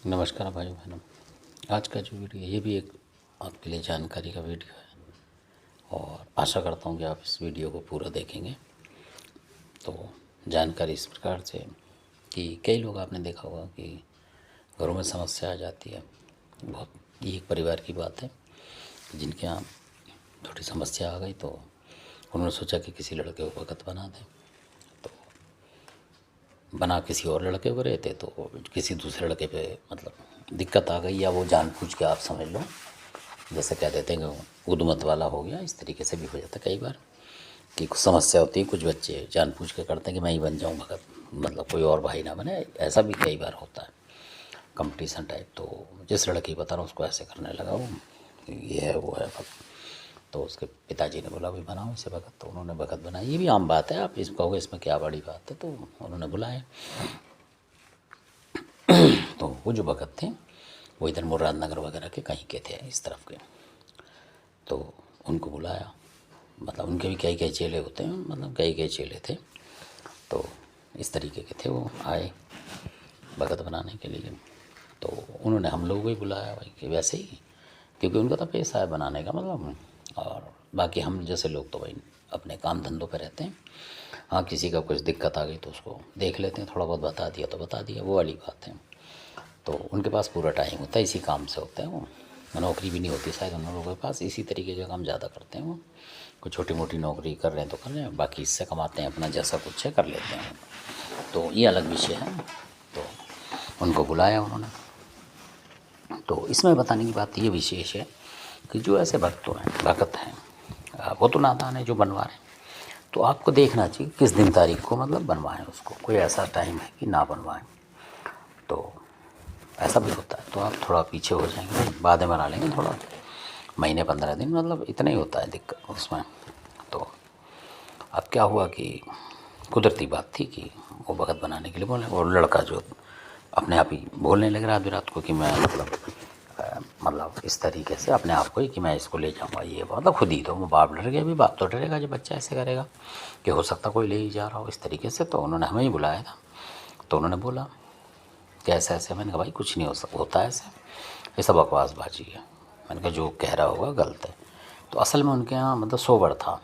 नमस्कार भाई बहनों। आज का जो वीडियो है ये भी एक आपके लिए जानकारी का वीडियो है और आशा करता हूँ कि आप इस वीडियो को पूरा देखेंगे। तो जानकारी इस प्रकार से कि कई लोग आपने देखा होगा कि घरों में समस्या आ जाती है। बहुत ये एक परिवार की बात है जिनके यहाँ थोड़ी समस्या आ गई तो उन्होंने सोचा कि किसी लड़के को भगत बना दें। तो बना किसी और लड़के को रहे थे तो किसी दूसरे लड़के पे मतलब दिक्कत आ गई, या वो जानबूझ के आप समझ लो जैसे कह देते हैं कि उद्मत वाला हो गया। इस तरीके से भी हो जाता है कई बार कि कुछ समस्या होती है, कुछ बच्चे जानबूझ के करते हैं कि मैं ही बन जाऊँ भगत, मतलब कोई और भाई ना बने। ऐसा भी कई बार होता है कंपटीशन टाइप। तो जिस लड़की बता रहा हूँ उसको ऐसे करने लगा वो, ये है वो है भगत। तो उसके पिताजी ने बोला भाई बनाओ इसे भगत। तो उन्होंने भगत बनाया। ये भी आम बात है, आप इसको कहोगे इसमें क्या बड़ी बात है। तो उन्होंने बुलाया। तो वो जो भगत थे वो इधर मुरादनगर वगैरह के कहीं के थे, इस तरफ के। तो उनको बुलाया, मतलब उनके भी कई कई चेले होते हैं, मतलब कई कई चेले थे। तो इस तरीके के थे, वो आए भगत बनाने के लिए। तो उन्होंने हम लोगों को ही बुलाया भाई कि वैसे ही, क्योंकि उनका तो पेशा है बनाने का मतलब। और बाकी हम जैसे लोग तो भाई अपने काम धंधों पे रहते हैं। हाँ, किसी का कुछ दिक्कत आ गई तो उसको देख लेते हैं, थोड़ा बहुत बता दिया तो बता दिया, वो वाली बात है। तो उनके पास पूरा टाइम होता है, इसी काम से होता है वो। नौकरी भी नहीं होती शायद उन लोगों के पास, इसी तरीके के काम ज़्यादा करते हैं वो। कोई छोटी मोटी नौकरी कर रहे हैं तो कर रहे हैं, बाकी इससे कमाते हैं, अपना जैसा कुछ है कर लेते हैं। तो ये अलग विषय है। तो उनको बुलाया उन्होंने। तो इसमें बताने की बात ये विशेष है कि जो ऐसे भगत हैं वो तो नादान है जो बनवा रहे हैं। तो आपको देखना चाहिए किस दिन तारीख को मतलब बनवाएं उसको, कोई ऐसा टाइम है कि ना बनवाएं। तो ऐसा भी होता है। तो आप थोड़ा पीछे हो जाएंगे, बाद में बना लेंगे थोड़ा, महीने 15 दिन, मतलब इतना ही होता है दिक्कत उसमें। तो अब क्या हुआ कि कुदरती बात थी कि वो भगत बनाने के लिए बोले, और लड़का जो अपने आप ही बोलने लग रहा आधी रात को कि मैं मतलब इस तरीके से अपने आप को ही कि मैं इसको ले जाऊंगा, ये मतलब खुद ही। तो वो बाप डर गया, भी बाप तो डरेगा जब बच्चा ऐसे करेगा कि हो सकता कोई ले ही जा रहा हो इस तरीके से। तो उन्होंने हमें ही बुलाया था। तो उन्होंने बोला कि ऐसे ऐसे। मैंने कहा भाई कुछ नहीं होता ऐसे, ये सब बकवासबाजी है। मैंने कहा जो कह रहा होगा गलत है। तो असल में उनके यहाँ मतलब सोबर था।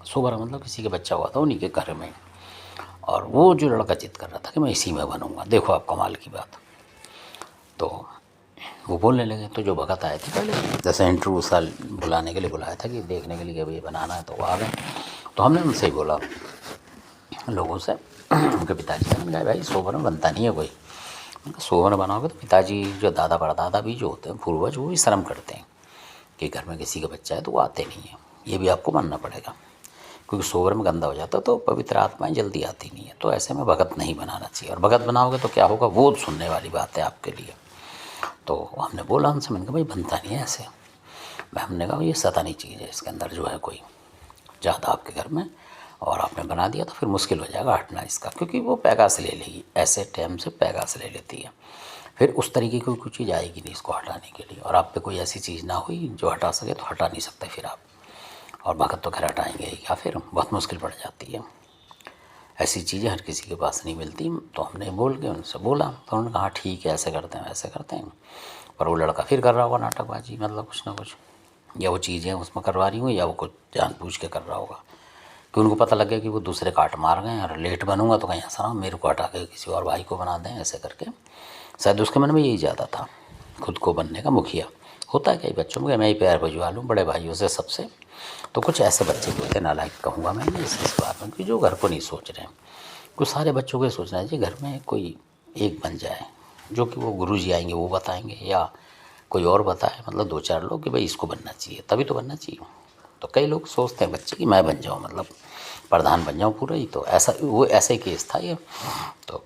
सोबर मतलब किसी के बच्चा हुआ था उन्हीं के घर में, और वो जो लड़का जिद कर रहा था कि मैं इसी में बनूंगा। देखो आप कमाल की बात। तो वो बोलने लगे। तो जो भगत आए थे पहले जैसे इंटरव्यू साल बुलाने के लिए बुलाया था कि देखने के लिए भाई बनाना है, तो वो आ गए। तो हमने उनसे ही बोला लोगों से, उनके पिताजी से। मैंने कहा भाई सोबर में बनता नहीं है कोई। सोबर बनाओगे तो पिताजी जो दादा परदादा भी जो होते हैं पूर्वज, वो भी शर्म करते हैं कि घर में किसी का बच्चा है तो वो आते नहीं है। ये भी आपको मानना पड़ेगा, क्योंकि सोबर में गंदा हो जाता है तो पवित्र आत्माएं जल्दी आती नहीं है। तो ऐसे में भगत नहीं बनाना चाहिए। और भगत बनाओगे तो क्या होगा वो सुनने वाली बात है आपके लिए। तो हमने बोला उनसे, मैंने कहा भाई बनता नहीं है ऐसे। हमने कहा ये सतानी चीज़ है, इसके अंदर जो है कोई ज़्यादा आपके घर में, और आपने बना दिया तो फिर मुश्किल हो जाएगा हटना इसका, क्योंकि वो पैगास ले लेगी, ऐसे टाइम से पैगास ले लेती है। फिर उस तरीके की कोई चीज़ आएगी नहीं इसको हटाने के लिए। और आप पे कोई ऐसी चीज़ ना हुई जो हटा सके तो हटा नहीं सकते फिर आप। और भगत तो खैर हटाएंगे ही, या फिर बहुत मुश्किल पड़ जाती है। ऐसी चीज़ें हर किसी के पास नहीं मिलती। तो हमने बोल के उनसे बोला, तो उन्होंने कहा ठीक है ऐसे करते हैं वैसे करते हैं। पर वो लड़का फिर कर रहा होगा नाटकबाजी, मतलब कुछ ना कुछ, या वो चीज़ें उसमें करवा रही हूँ या वो कुछ जानबूझ के कर रहा होगा। कि उनको पता लग गया कि वो दूसरे काट मार गए और लेट बनूंगा तो कहीं ऐसा ना मेरे को हटा के किसी और भाई को बना दें ऐसे करके। शायद उसके मन में यही ज़्यादा था, खुद को बनने का मुखिया। होता है कई बच्चों में, मैं ही पैर भिजवा लूँ बड़े भाइयों से सबसे। तो कुछ ऐसे बच्चे भी होते, नालायक कहूँगा मैं इस बात में, कि जो घर को नहीं सोच रहे हैं। कुछ सारे बच्चों को ये सोचना चाहिए घर में कोई एक बन जाए, जो कि वो गुरुजी आएंगे वो बताएंगे, या कोई और बताए, मतलब 2-4 लोग कि भाई इसको बनना चाहिए, तभी तो बनना चाहिए। तो कई लोग सोचते हैं बच्चे कि मैं बन जाऊँ, मतलब प्रधान बन जाऊँ पूरा ही। तो ऐसा वो ऐसा ही केस था ये। तो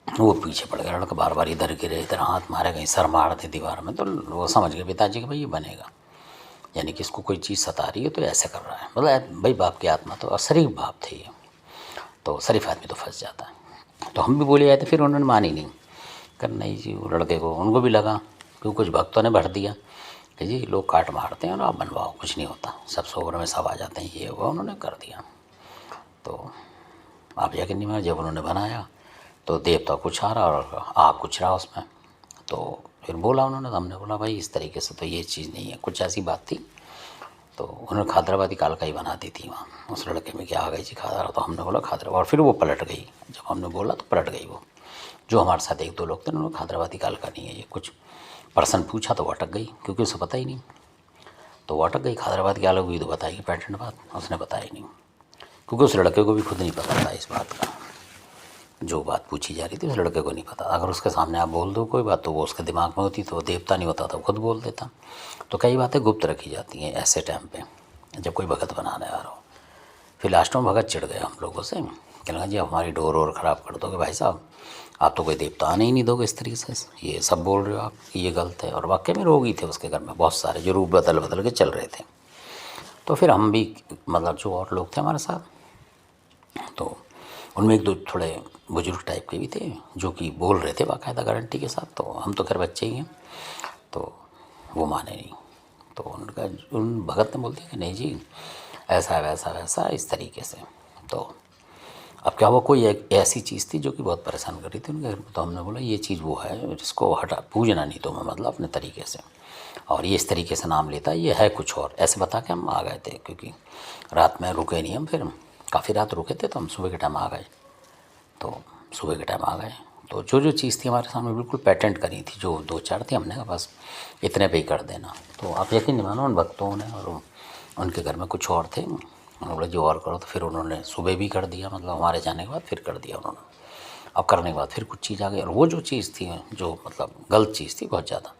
वो पीछे पड़ गया लड़का, बार बार इधर गिरे, इधर हाथ मारे, कहीं सर मार दे दीवार में। तो वो समझ गए पिताजी कि भाई ये बनेगा, यानी कि इसको कोई चीज़ सता रही है तो ऐसे कर रहा है। मतलब भाई बाप की आत्मा तो, और शरीफ बाप थे ये, तो शरीफ आदमी तो फंस जाता है। तो हम भी बोले आए थे, फिर उन्होंने मानी नहीं। कर नहीं जी, वो लड़के को उनको भी लगा, क्योंकि कुछ भक्तों ने भर दिया कि जी लोग काट मारते हैं और आप बनवाओ, कुछ नहीं होता, सब सोबर में सब आ जाते हैं, ये हुआ। उन्होंने कर दिया। तो आप यकीन नहीं माने, जब उन्होंने बनाया तो देवता कुछ आ रहा और आग कुछ रहा उसमें, तो फिर बोला उन्होंने, तो हमने बोला भाई इस तरीके से तो ये चीज़ नहीं है, कुछ ऐसी बात थी। तो उन्होंने खादराबादी कालकाई बना दी थी वहाँ उस लड़के में, क्या आ गई जी खादरा। तो हमने बोला खादरा, और फिर वो पलट गई। जब हमने बोला तो पलट गई वो। जो हमारे साथ एक दो लोग थे उन्होंने खादराबादी कालका नहीं है ये, कुछ पर्सन पूछा तो वो अटक गई, क्योंकि उसे पता ही नहीं। तो वो अटक गई, हैदराबाद की अलग हुई तो बताएगी पैटर्न बात, उसने बताया ही नहीं, क्योंकि उस लड़के को भी खुद नहीं पता था इस बात का। जो बात पूछी जा रही थी उस लड़के को नहीं पता। अगर उसके सामने आप बोल दो कोई बात तो वो उसके दिमाग में होती, तो वो देवता नहीं होता तो खुद बोल देता। तो कई बातें गुप्त रखी जाती हैं ऐसे टाइम पे जब कोई भगत बनाने आ रहा हो। फिर लास्ट में भगत चिढ़ गए हम लोगों से, कहने लगा जी आप हमारी डोर और ख़राब कर दोगे भाई साहब, आप तो कोई देवता आने ही नहीं दोगे इस तरीके से, ये सब बोल रहे हो आप, ये गलत है। और वाकई में रोगी थे उसके घर में बहुत सारे, जो रूप बदल बदल के चल रहे थे। तो फिर हम भी, मतलब जो और लोग थे हमारे साथ, तो उनमें एक दो थोड़े बुजुर्ग टाइप के भी थे जो कि बोल रहे थे बाकायदा गारंटी के साथ। तो हम तो खैर बच्चे ही हैं, तो वो माने नहीं। तो उनका, उन भगत ने बोल दिया कि नहीं जी ऐसा वैसा वैसा इस तरीके से। तो अब क्या हुआ, कोई एक ऐसी चीज़ थी जो कि बहुत परेशान कर रही थी उनके घर में। तो हमने बोला ये चीज़ वो है जिसको हटा, पूजना नहीं तो मैं, मतलब अपने तरीके से, और ये इस तरीके से नाम लेता है, ये है कुछ और, ऐसे बता के हम आ गए थे। क्योंकि रात में रुके नहीं हम, फिर काफ़ी रात रुके थे, तो हम सुबह के टाइम आ गए। तो सुबह के टाइम आ गए तो जो जो चीज़ थी हमारे सामने बिल्कुल पेटेंट करी थी, जो दो चार थी, हमने कहा बस इतने पे ही कर देना। तो आप यकीन नहीं मानो, उन भक्तों ने, और उनके घर में कुछ और थे, उन्होंने बोला जो और करो। तो फिर उन्होंने सुबह भी कर दिया, मतलब हमारे जाने के बाद फिर कर दिया उन्होंने। अब करने के बाद फिर कुछ चीज़ आ गई, और वो जो चीज़ थी जो मतलब गलत चीज़ थी बहुत ज़्यादा,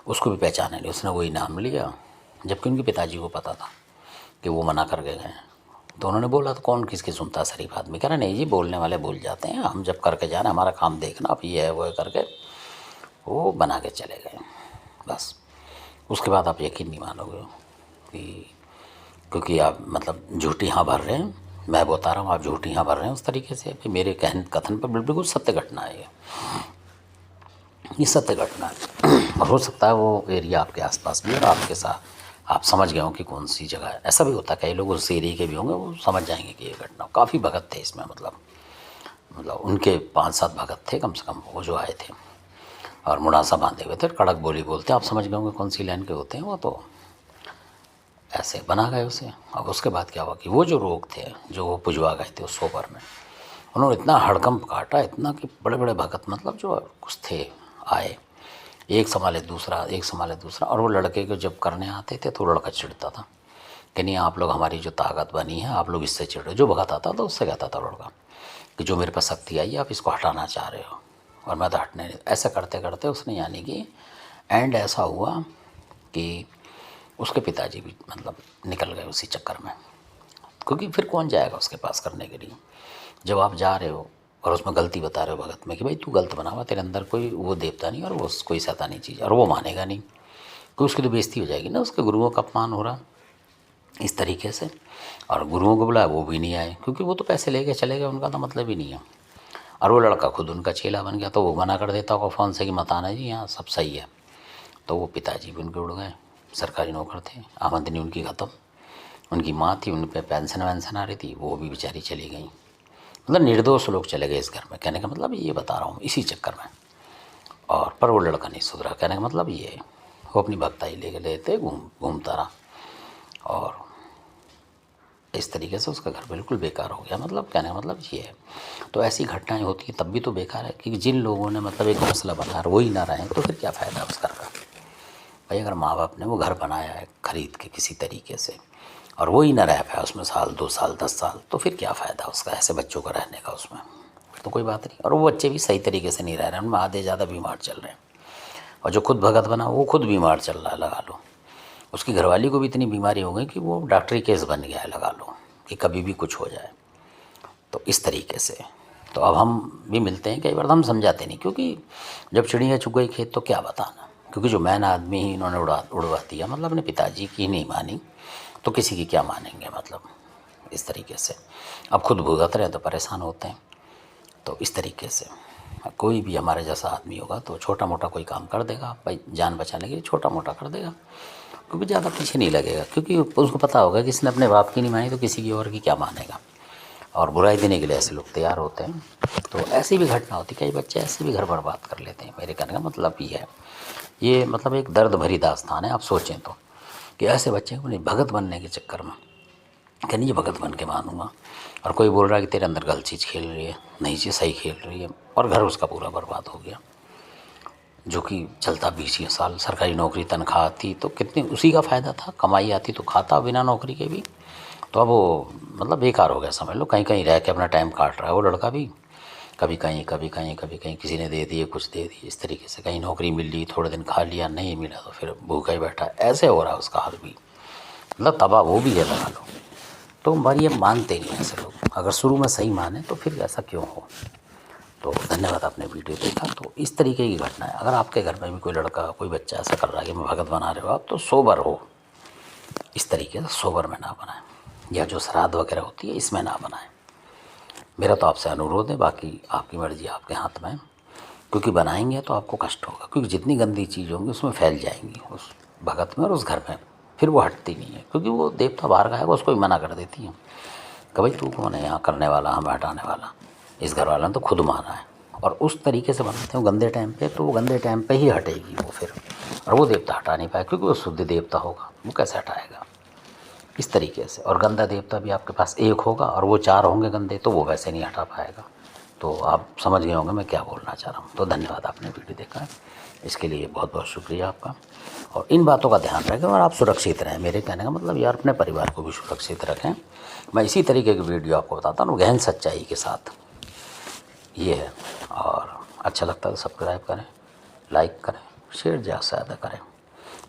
उसको भी पहचाने नहीं, उसने वही नाम लिया, जबकि उनके पिताजी को पता था कि वो मना कर गए हैं। तो उन्होंने बोला तो कौन किसकी सुनता शरीफ आदमी, कह रहा नहीं जी बोलने वाले भूल जाते हैं, हम जब करके जा रहे हैं हमारा काम देखना, अब ये है वो है करके वो बना के चले गए बस। उसके बाद आप यकीन नहीं मानोगे कि, क्योंकि आप मतलब झूठी हाँ भर रहे हैं, मैं बता रहा हूँ आप झूठी हाँ भर रहे हैं उस तरीके से, फिर मेरे कहन कथन पर बिल्कुल सत्य घटना है ये सत्य घटना है। और हो सकता है वो एरिया आपके आसपास भी और आपके साथ आप समझ गए हो कि कौन सी जगह है। ऐसा भी होता है, कई लोग उस एरिया के भी होंगे, वो समझ जाएंगे कि ये घटना। काफ़ी भगत थे इसमें, मतलब उनके 5-7 भगत थे कम से कम, वो जो आए थे और मुड़ासा बांधे हुए थे, कड़क बोली बोलते, आप समझ गए होंगे कौन सी लाइन के होते हैं वो। तो ऐसे बना गए उसे। अब उसके बाद क्या हुआ कि वो जो रोग थे जो वो पुजवा गए थे उस सोपर में, उन्होंने इतना हड़कंप काटा, इतना कि बड़े बड़े भगत मतलब जो कुछ थे आए, एक संभाले दूसरा, एक संभाले दूसरा। और वो लड़के को जब करने आते थे तो लड़का चिढ़ता था कि नहीं आप लोग हमारी जो ताकत बनी है आप लोग इससे चिढ़ रहे हो। जो भगत आता था उससे कहता था लड़का कि जो मेरे पास शक्ति आई है आप इसको हटाना चाह रहे हो, और मैं तो हटने नहीं। ऐसा करते करते उसने, यानी कि एंड ऐसा हुआ कि उसके पिताजी भी मतलब निकल गए उसी चक्कर में, क्योंकि फिर कौन जाएगा उसके पास करने के लिए। जब आप जा रहे हो और उसमें गलती बता रहे हो भगत में कि भाई तू गलत बना हुआ, तेरे अंदर कोई वो देवता नहीं और वो कोई शैतानी चीज़, और वो मानेगा नहीं, क्योंकि उसकी तो बेइज्जती हो जाएगी ना, उसके गुरुओं का अपमान हो रहा इस तरीके से। और गुरुओं को बुलाया वो भी नहीं आए, क्योंकि वो तो पैसे लेके चले गए, उनका तो मतलब ही नहीं है। और वो लड़का खुद उनका चेला बन गया, तो वो मना कर देता होगा फ़ोन से कि मत आना जी, यहाँ सब सही है। तो वो पिताजी भी उनके उड़ गए, सरकारी नौकर थे, आमदनी उनकी ख़त्म। उनकी माँ थी, उन पर पेंशन वेंशन आ रही थी, वो भी बेचारी चली गई। मतलब निर्दोष लोग चले गए इस घर में, कहने का मतलब ये बता रहा हूँ इसी चक्कर में। और पर वो लड़का नहीं सुधरा, कहने का मतलब ये वो अपनी भक्ताई लेके लेते घूमता रहा, और इस तरीके से उसका घर बिल्कुल बेकार हो गया। मतलब कहने का मतलब ये है। तो ऐसी घटनाएं होती हैं तब भी तो बेकार है, क्योंकि जिन लोगों ने मतलब एक मसला बनाया वो ही ना रहे तो फिर क्या फ़ायदा उस घर का। भाई अगर माँ बाप ने वो घर बनाया है खरीद के किसी तरीके से, और वो ही ना रह पाया उसमें साल 2 साल 10 साल, तो फिर क्या फ़ायदा उसका ऐसे बच्चों का रहने का उसमें, तो कोई बात नहीं। और वो बच्चे भी सही तरीके से नहीं रह रहे हैं, उनमें आधे ज़्यादा बीमार चल रहे हैं। और जो खुद भगत बना वो खुद बीमार चल रहा है, लगा लो। उसकी घरवाली को भी इतनी बीमारी हो गई कि वो डॉक्टरी केस बन गया है, लगा लो, कि कभी भी कुछ हो जाए। तो इस तरीके से तो अब हम भी मिलते हैं कई बार, तो हम समझाते नहीं, क्योंकि जब चिड़िया चुग गई खेत तो क्या बताना। क्योंकि जो मैन आदमी ही इन्होंने उड़वा दिया, मतलब अपने पिताजी की नहीं मानी तो किसी की क्या मानेंगे, मतलब इस तरीके से। अब खुद भुगत रहे हैं तो परेशान होते हैं। तो इस तरीके से कोई भी हमारे जैसा आदमी होगा तो छोटा मोटा कोई काम कर देगा भाई, जान बचाने के लिए छोटा मोटा कर देगा, क्योंकि ज़्यादा पीछे नहीं लगेगा। क्योंकि उसको पता होगा कि इसने अपने बाप की नहीं मानी तो किसी की और की क्या मानेगा। और बुराई देने के लिए ऐसे लोग तैयार होते हैं। तो ऐसी भी घटना होती है, कई बच्चे ऐसे भी घर बर्बाद कर लेते हैं। मेरे कहने का मतलब ये है, ये मतलब एक दर्द भरी दास्तान है। आप सोचें तो कि ऐसे बच्चे को नहीं भगत बनने के चक्कर में कि नहीं, ये भगत बन के मानूंगा, और कोई बोल रहा है कि तेरे अंदर गलत चीज़ खेल रही है, नई चीज़ सही खेल रही है, और घर उसका पूरा बर्बाद हो गया। जो कि चलता 20 साल, सरकारी नौकरी तनख्वाह आती तो कितनी उसी का फ़ायदा था, कमाई आती तो खाता बिना नौकरी के भी। तो अब वो मतलब बेकार हो गया समझ लो, कहीं कहीं रह के अपना टाइम काट रहा है वो लड़का भी, कभी कहीं कभी कहीं कभी कहीं, किसी ने दे दिए कुछ दे दिए इस तरीके से, कहीं नौकरी मिल ली थोड़े दिन खा लिया, नहीं मिला तो फिर भूखा ही बैठा, ऐसे हो रहा है उसका हाल भी, मतलब तबाह वो भी है लगा लो। तो हमारी ये मानते नहीं ऐसे लोग, अगर शुरू में सही माने तो फिर ऐसा क्यों हो। तो धन्यवाद आपने वीडियो देखा। तो इस तरीके की घटना है, अगर आपके घर में भी कोई लड़का कोई बच्चा ऐसा कर रहा है कि मैं भगत बना रहे हो आप, तो सोबर हो, इस तरीके से सोबर में ना बनाएं, या जो श्राद्ध वगैरह होती है इसमें ना बनाएं। मेरा तो आपसे अनुरोध है, बाकी आपकी मर्जी आपके हाथ में है, क्योंकि बनाएंगे तो आपको कष्ट होगा, क्योंकि जितनी गंदी चीज़ होंगी उसमें फैल जाएंगी उस भगत में और उस घर में, फिर वो हटती नहीं है, क्योंकि वो देवता बाहर का है, वो उसको भी मना कर देती है कि भाई तू कौन है यहाँ करने वाला, हमें हटाने वाला। इस घर वाला ने तो खुद माना है, और उस तरीके से बनाते हैं गंदे टाइम पे, तो वो गंदे टाइम पे ही हटेगी वो फिर, और वो देवता हटा नहीं पाए, क्योंकि वो शुद्ध देवता होगा, वो कैसे हटाएगा इस तरीके से। और गंदा देवता भी आपके पास एक होगा और वो 4 होंगे गंदे, तो वो वैसे नहीं हटा पाएगा। तो आप समझ गए होंगे मैं क्या बोलना चाह रहा हूँ। तो धन्यवाद आपने वीडियो देखा है, इसके लिए बहुत बहुत शुक्रिया आपका। और इन बातों का ध्यान रखें और आप सुरक्षित रहें, मेरे कहने का मतलब यार अपने परिवार को भी सुरक्षित रखें। मैं इसी तरीके की वीडियो आपको बताता हूँ गहन सच्चाई के साथ, ये है। और अच्छा लगता है तो सब्सक्राइब करें, लाइक करें, शेयर ज़्यादा से ज़्यादा करें,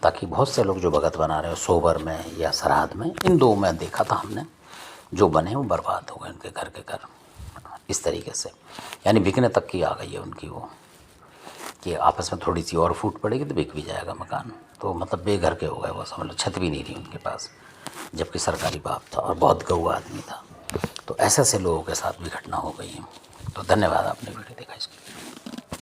ताकि बहुत से लोग जो भगत बना रहे हो सोबर में या श्राद्ध में, इन 2 में देखा था हमने, जो बने वो बर्बाद हो गए उनके घर के घर इस तरीके से, यानी बिकने तक की आ गई है उनकी वो, कि आपस में थोड़ी सी और फूट पड़ेगी तो बिक भी जाएगा मकान। तो मतलब बेघर के हो गए वो, समझ लो छत भी नहीं रही उनके पास, जबकि सरकारी बाप था और बहुत गऊ आदमी था। तो ऐसे ऐसे लोगों के साथ भी घटना हो गई है। तो धन्यवाद आपने वीडियो देखा इसके लिए।